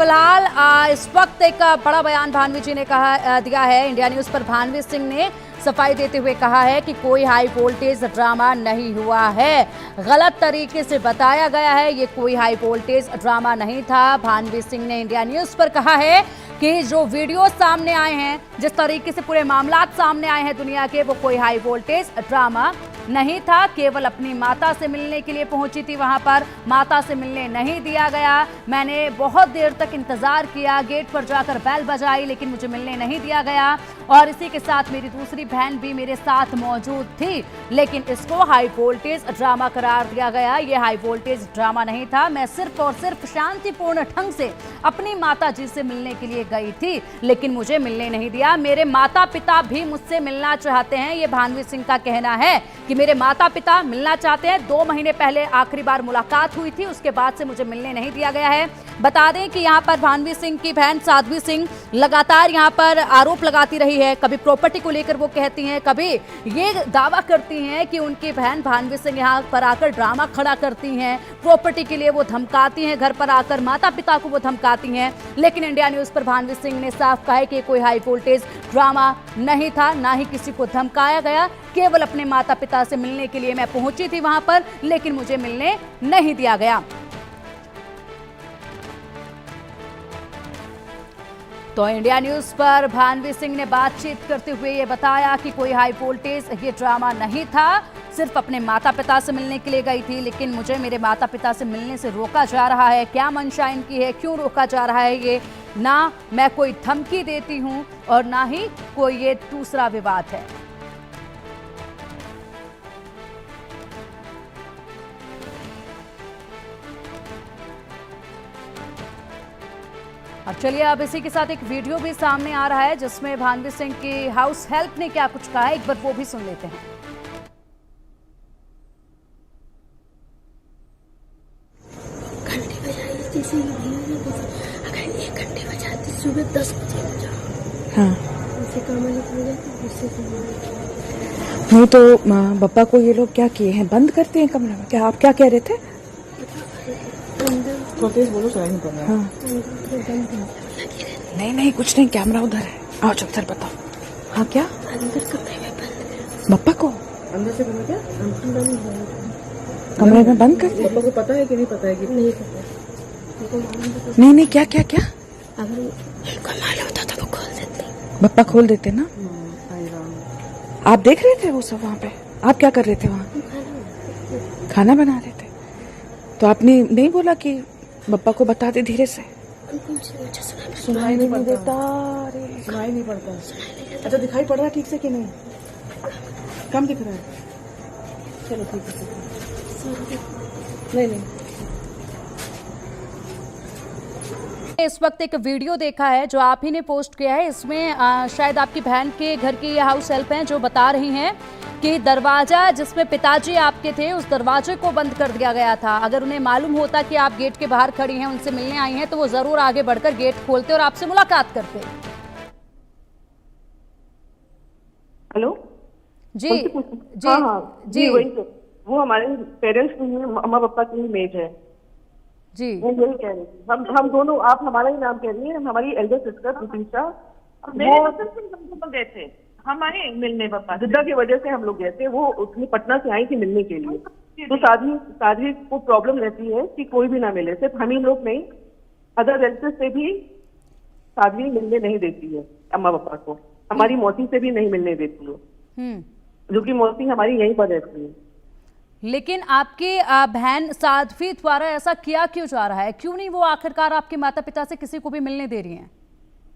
फिलहाल इस वक्त एक बड़ा बयान भानवी जी ने दिया है। इंडिया न्यूज पर भानवी सिंह ने सफाई देते हुए कहा है कि कोई हाई वोल्टेज ड्रामा नहीं हुआ है, गलत तरीके से बताया गया है, ये कोई हाई वोल्टेज ड्रामा नहीं था। भानवी सिंह ने इंडिया न्यूज पर कहा है कि जो वीडियो सामने आए हैं, जिस तरीके से पूरे मामलात सामने आए हैं दुनिया के, वो कोई हाई वोल्टेज ड्रामा नहीं था। केवल अपनी माता से मिलने के लिए पहुंची थी, वहां पर माता से मिलने नहीं दिया गया। मैंने बहुत देर तक इंतजार किया, गेट पर जाकर बेल बजाई, लेकिन मुझे मिलने नहीं दिया गया। और इसी के साथ मेरी दूसरी बहन भी मेरे साथ मौजूद थी, लेकिन इसको हाई वोल्टेज ड्रामा करार दिया गया। ये हाई वोल्टेज ड्रामा नहीं था। मैं सिर्फ और सिर्फ शांतिपूर्ण ढंग से अपनी माता जी से मिलने के लिए गई थी, लेकिन मुझे मिलने नहीं दिया। मेरे माता पिता भी मुझसे मिलना चाहते हैं, ये भानवी सिंह का कहना है कि मेरे माता पिता मिलना चाहते हैं। 2 महीने पहले आखिरी बार मुलाकात हुई थी, उसके बाद से मुझे मिलने नहीं दिया गया है। बता दें कि यहाँ पर भानवी सिंह की बहन साध्वी सिंह लगातार यहाँ पर आरोप लगाती रही है। कभी प्रॉपर्टी को लेकर वो कहती हैं, कभी ये दावा करती हैं कि उनकी बहन भानवी सिंह यहाँ पर आकर ड्रामा खड़ा करती हैं, प्रॉपर्टी के लिए वो धमकाती हैं, घर पर आकर माता पिता को वो धमकाती हैं। लेकिन इंडिया न्यूज पर भानवी सिंह ने साफ कहा है कि कोई हाई वोल्टेज ड्रामा नहीं था, ना ही किसी को धमकाया गया। केवल अपने माता पिता से मिलने के लिए मैं पहुंची थी वहां पर, लेकिन मुझे मिलने नहीं दिया गया। तो इंडिया न्यूज पर भानवी सिंह ने बातचीत करते हुए ये बताया कि कोई हाई वोल्टेज ये ड्रामा नहीं था, सिर्फ अपने माता पिता से मिलने के लिए गई थी, लेकिन मुझे मेरे माता पिता से मिलने से रोका जा रहा है। क्या मंशा इनकी है, क्यों रोका जा रहा है, ये ना मैं कोई धमकी देती हूं और ना ही कोई ये दूसरा विवाद है। अब चलिए, अब इसी के साथ एक वीडियो भी सामने आ रहा है जिसमें भानवी सिंह की हाउस हेल्प ने क्या कुछ कहा है, एक बार वो भी सुन लेते हैं। घंटे बजाई जैसे अगर 1 घंटे बजाती सुबह 10 बजे बजाओ। हाँ, उसे काम हो जाती, उससे नहीं तो पापा को ये लोग क्या किए हैं, बंद करते हैं कमरा में? क्या आप क्या कह रहे थे? बोलो, सुनाई नहीं पड़ रहा। हाँ। नहीं नहीं कुछ नहीं, कैमरा उधर है। आओ चुपचाप बताओ। हाँ क्या? अंदर कमरे में बंद। पापा को अंदर से कमरा क्या कमरे में बंद कर दिया? पापा को पता है कि नहीं पता है? कि नहीं पता। नहीं नहीं, क्या क्या क्या? अगर उनको मालूम होता तो वो खोल देते। पापा खोल देते ना। आप देख रहे थे वो सब वहाँ पे? आप क्या कर रहे थे वहाँ? खाना बना रहे थे। तो आपने नहीं बोला कि पापा को बता दे धीरे से? सुनाई नहीं देता। पड़ता। सुनाई नहीं पड़ता। अच्छा, दिखाई पड़ रहा है ठीक से कि नहीं? कम दिख रहा है? चलो ठीक है। नहीं नहीं, इस वक्त एक वीडियो देखा है जो आप ही ने पोस्ट किया है। इसमें शायद आपकी बहन के घर की हाउस हेल्प हैं जो बता रही हैं कि दरवाजा जिसमें पिताजी आपके थे, उस दरवाजे को बंद कर दिया गया था। अगर उन्हें मालूम होता कि आप गेट के बाहर खड़ी हैं, उनसे मिलने आई हैं, तो वो जरूर आगे बढ़कर गेट खोलते और आपसे मुलाकात करते। हेलो जी जी हाँ हाँ जी वही तो, वो हमारे पेरेंट्स की मम्मा पापा की इमेज है जी। वो यही कह रही थी। हम दोनों, आप हमारा ही नाम कह रही है, हमारी एल्डर सिस्टर प्रतीक्षा, मेरे पसंद से हम लोग गए थे, हमारे मिलने पापा जिद्दा की वजह से हम लोग गए थे। वो उसने पटना से आई थी मिलने के लिए। तो साध्वी को प्रॉब्लम रहती है कि कोई भी ना मिले, सिर्फ हम ही लोग नहीं, अदर रिलेटिव से भी साध्वी मिलने नहीं देती है अम्मा पापा को। हमारी मौसी से भी नहीं मिलने देती है, जो कि मौसी हमारी यहीं पर रहती है। लेकिन आपकी बहन साध्वी द्वारा ऐसा किया क्यों जा रहा है? क्यों नहीं वो आखिरकार आपके माता पिता से किसी को भी मिलने दे रही हैं?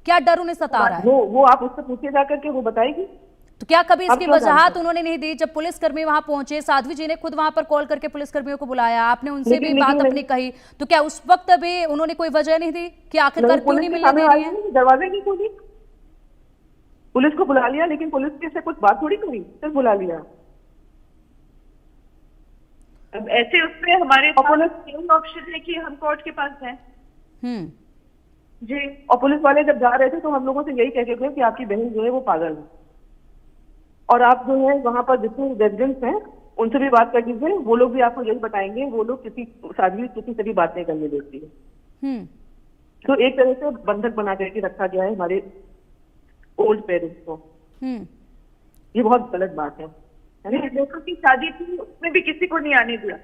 क्या डर उन्हें सता रहा है? वो आप उससे पूछिए जाकर के, वो बताएगी। तो क्या कभी इसकी वजहात उन्होंने नहीं दी? जब पुलिसकर्मी वहां पहुंचे, साध्वी जी ने खुद वहां पर कॉल करके पुलिसकर्मियों को बुलाया, आपने उनसे भी बात अपनी कही, तो क्या उस वक्त भी उन्होंने कोई वजह नहीं दी कि आखिरकार क्यों नहीं मिलने दे रही है? दरवाजे नहीं खोली, पुलिस को बुला लिया, लेकिन पुलिस के से कुछ बात थोड़ी करी, सिर्फ बुला लिया। अब ऐसे उसमें हमारे पास ऑप्शन है कि हम कोर्ट के पास हैं। जी, और पुलिस वाले जब जा रहे थे तो हम लोगों से यही कह के गए कि आपकी बहन जो है वो पागल है, और आप जो है वहां पर जितने रेजिडेंट्स हैं उनसे भी बात कर लीजिए, वो लोग भी आपको यही बताएंगे। वो लोग साध्वी किसी से भी बात नहीं करने देती है। तो एक तरह से बंधक बना करके रखा गया है हमारे ओल्ड पेरेंट्स को। ये बहुत गलत बात है। मेरे दोस्तों की शादी थी, उसमें भी किसी को नहीं आने दिया,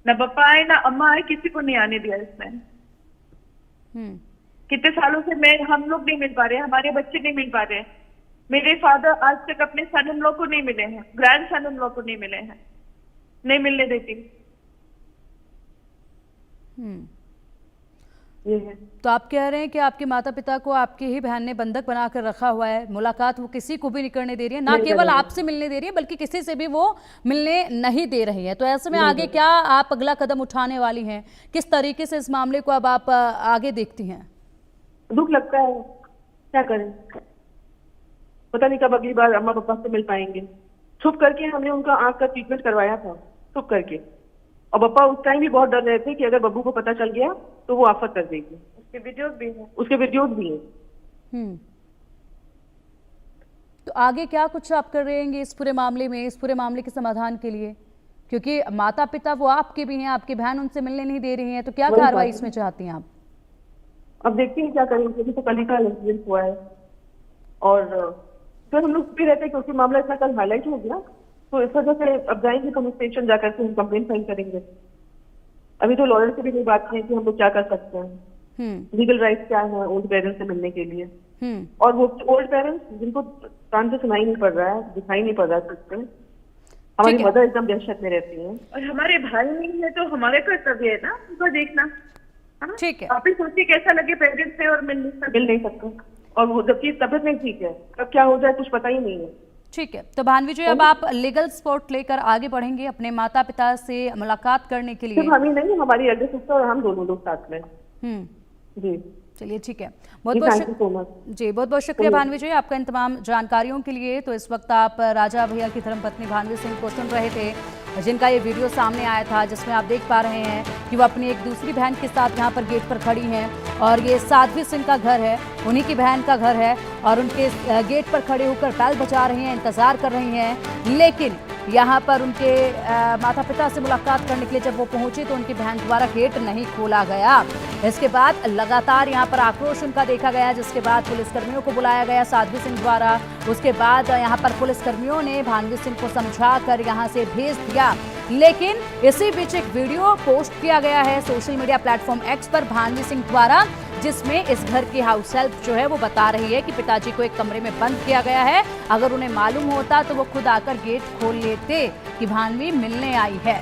ना पापा आए ना अम्मा आए, किसी को नहीं आने दिया इसमें। कितने सालों से हम लोग नहीं मिल पा रहे, हमारे बच्चे नहीं मिल पा रहे। मेरे फादर आज तक अपने सन इन लॉ को नहीं मिले हैं, ग्रैंड सन इन लॉ को नहीं मिले हैं, नहीं मिलने देती। ये है। तो आप कह रहे हैं कि आपके माता पिता को आपकी ही बहन ने बंधक बनाकर रखा हुआ है, मुलाकात वो किसी को भी नहीं करने दे रही है, ना केवल आपसे मिलने दे रही है बल्कि किसी से भी वो मिलने नहीं दे रही है। तो ऐसे में आगे क्या आप अगला कदम उठाने वाली हैं, किस तरीके से इस मामले को अब आप आगे देखती हैं? दुख लगता है, क्या करें, पता नहीं कब अगली बार अम्मा पापा से मिल पाएंगे। छुप करके हमने उनका आंख का ट्रीटमेंट करवाया था, छुप करके, और पापा उस टाइम भी बहुत डर रहे थे कि अगर बब्बू को पता चल गया तो वो आफत कर देगी। उसके वीडियोज भी हैं। तो आगे क्या कुछ आप कर रहेंगे इस पूरे मामले में, इस पूरे मामले के समाधान के लिए? क्योंकि माता पिता वो आपके भी हैं, आपकी बहन उनसे मिलने नहीं दे रही है, तो क्या कार्रवाई इसमें चाहती हैं आप? अब देखते हैं क्या करेंगे। अभी तो कल ही का इंसिडेंट हुआ है और फिर हम लोग भी रहते हैं क्योंकि मामला इतना कल हाईलाइट हो गया, तो इस वजह से अब जाएंगे पुलिस स्टेशन जाकर के हम कंप्लेंट फाइल करेंगे। अभी तो लॉयर से भी नहीं बात की कि हम लोग क्या कर सकते हैं, लीगल राइट्स क्या है ओल्ड पेरेंट्स से मिलने के लिए। और वो ओल्ड पेरेंट्स जिनको कान से सुनाई नहीं पड़ रहा है, दिखाई नहीं पड़ रहा है, हमारी मदर एकदम दहशत में रहती है और हमारे भाई नहीं है, तो हमारे कर्तव्य है ना उनको देखना। ठीक है, आप ही सोचिए कैसा लगे पेरेंट्स से और मिल नहीं सकते, और वो जबकि तबियत नहीं ठीक है, कब क्या हो जाए कुछ पता ही नहीं है। ठीक है, तो भान्वी जी अब आप लीगल सपोर्ट लेकर आगे बढ़ेंगे अपने माता पिता से मुलाकात करने के लिए? सिर्फ हम ही नहीं, हमारी एल्डर सिस्टर और हम दोनों लोग साथ में। जी चलिए ठीक है, बहुत बहुत शुक्रिया भान्वी जी आपका इन तमाम जानकारियों के लिए। तो इस वक्त आप राजा भैया की धर्मपत्नी भान्वी सिंह को सुन रहे थे, जिनका ये वीडियो सामने आया था, जिसमें आप देख पा रहे हैं कि वो अपनी एक दूसरी बहन के साथ यहाँ पर गेट पर खड़ी हैं और ये साध्वी सिंह का घर है, उन्हीं की बहन का घर है और उनके गेट पर खड़े होकर बैल बजा रही हैं, इंतजार कर रही हैं। लेकिन यहाँ पर उनके माता पिता से मुलाकात करने के लिए जब वो पहुंचे तो उनकी बहन द्वारा गेट नहीं खोला गया। इसके बाद लगातार यहाँ पर आक्रोश उनका देखा गया, जिसके बाद पुलिसकर्मियों को बुलाया गया साध्वी सिंह द्वारा। उसके बाद यहाँ पर पुलिसकर्मियों ने भान्वी सिंह को समझाकर यहाँ से भेज दिया। लेकिन इसी बीच एक वीडियो पोस्ट किया गया है सोशल मीडिया प्लेटफॉर्म एक्स पर भान्वी सिंह द्वारा, जिसमें इस घर की हाउस हेल्प जो है वो बता रही है कि पिताजी को एक कमरे में बंद किया गया है, अगर उन्हें मालूम होता तो वो खुद आकर गेट खोल लेते कि भान्वी मिलने आई है।